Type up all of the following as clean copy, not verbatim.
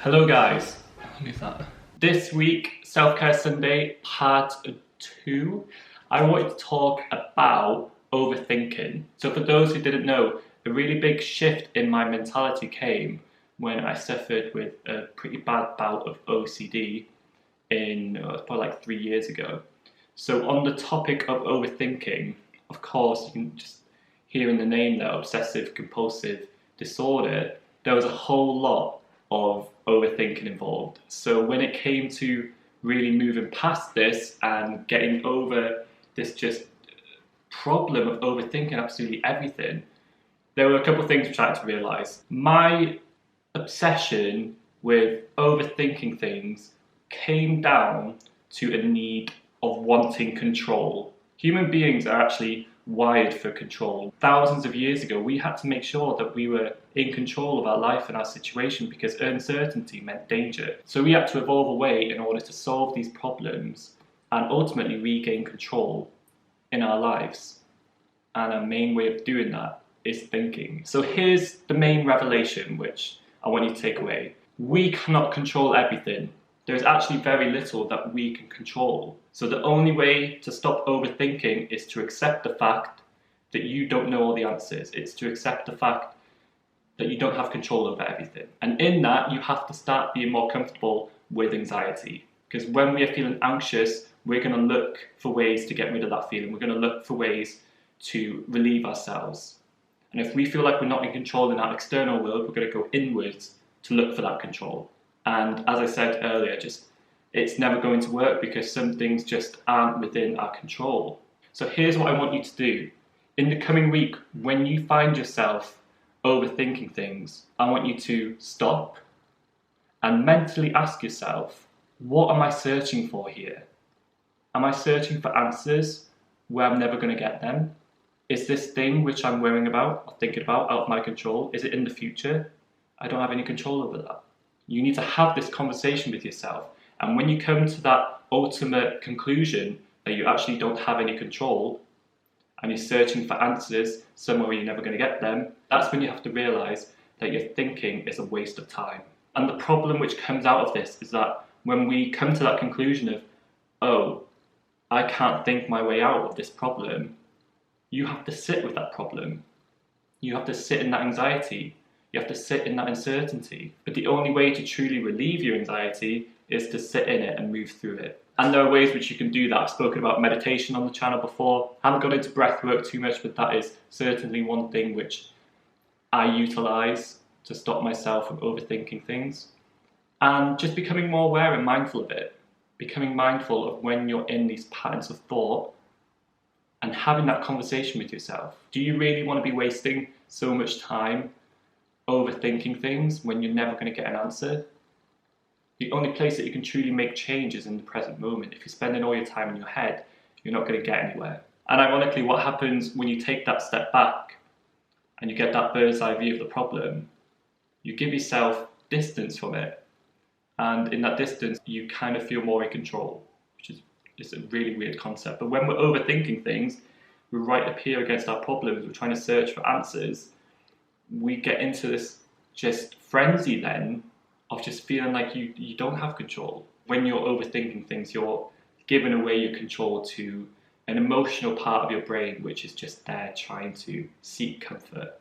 Hello guys, who's that? This week, Self-Care Sunday, part 2. I wanted to talk about overthinking. So for those who didn't know, a really big shift in my mentality came when I suffered with a pretty bad bout of OCD probably like 3 years ago. So on the topic of overthinking, of course, you can just hear in the name there, obsessive compulsive disorder, there was a whole lot of overthinking involved. So when it came to really moving past this and getting over this just problem of overthinking absolutely everything, there were a couple of things which I had to realise. My obsession with overthinking things came down to a need of wanting control. Human beings are actually wired for control. Thousands of years ago, we had to make sure that we were in control of our life and our situation because uncertainty meant danger. So we had to evolve a way in order to solve these problems and ultimately regain control in our lives. And our main way of doing that is thinking. So here's the main revelation which I want you to take away. We cannot control everything. There's actually very little that we can control. So the only way to stop overthinking is to accept the fact that you don't know all the answers. It's to accept the fact that you don't have control over everything. And in that, you have to start being more comfortable with anxiety. Because when we are feeling anxious, we're going to look for ways to get rid of that feeling. We're going to look for ways to relieve ourselves. And if we feel like we're not in control in our external world, we're going to go inwards to look for that control. And as I said earlier, it's never going to work because some things just aren't within our control. So here's what I want you to do. In the coming week, when you find yourself overthinking things, I want you to stop and mentally ask yourself, what am I searching for here? Am I searching for answers where I'm never going to get them? Is this thing which I'm worrying about or thinking about out of my control? Is it in the future? I don't have any control over that. You need to have this conversation with yourself. And when you come to that ultimate conclusion that you actually don't have any control and you're searching for answers somewhere where you're never going to get them, that's when you have to realise that your thinking is a waste of time. And the problem which comes out of this is that when we come to that conclusion of, oh, I can't think my way out of this problem, you have to sit with that problem. You have to sit in that anxiety. You have to sit in that uncertainty. But the only way to truly relieve your anxiety is to sit in it and move through it. And there are ways which you can do that. I've spoken about meditation on the channel before. I haven't got into breath work too much, but that is certainly one thing which I utilise to stop myself from overthinking things. And just becoming more aware and mindful of it. Becoming mindful of when you're in these patterns of thought and having that conversation with yourself. Do you really want to be wasting so much time overthinking things when you're never going to get an answer? The only place that you can truly make change is in the present moment. If you're spending all your time in your head, you're not going to get anywhere. And ironically, what happens when you take that step back and you get that bird's eye view of the problem, you give yourself distance from it. And in that distance, you kind of feel more in control, which is it's a really weird concept. But when we're overthinking things, we're right up here against our problems, we're trying to search for answers, we get into this just frenzy then of just feeling like you don't have control. When you're overthinking things, you're giving away your control to an emotional part of your brain which is just there trying to seek comfort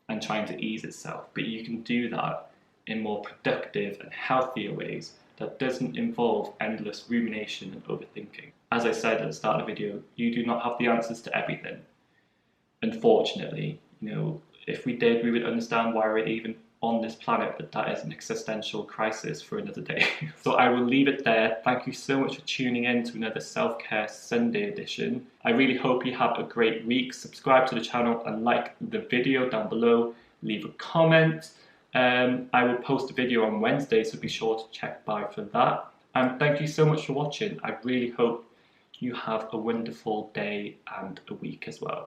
and trying to ease itself. But you can do that in more productive and healthier ways that doesn't involve endless rumination and overthinking. As I said at the start of the video, you do not have the answers to everything. Unfortunately, if we did, we would understand why we're even on this planet, but that is an existential crisis for another day. So I will leave it there. Thank you so much for tuning in to another Self-Care Sunday edition. I really hope you have a great week. Subscribe to the channel and like the video down below. Leave a comment. I will post a video on Wednesday, so be sure to check by for that. And thank you so much for watching. I really hope you have a wonderful day and a week as well.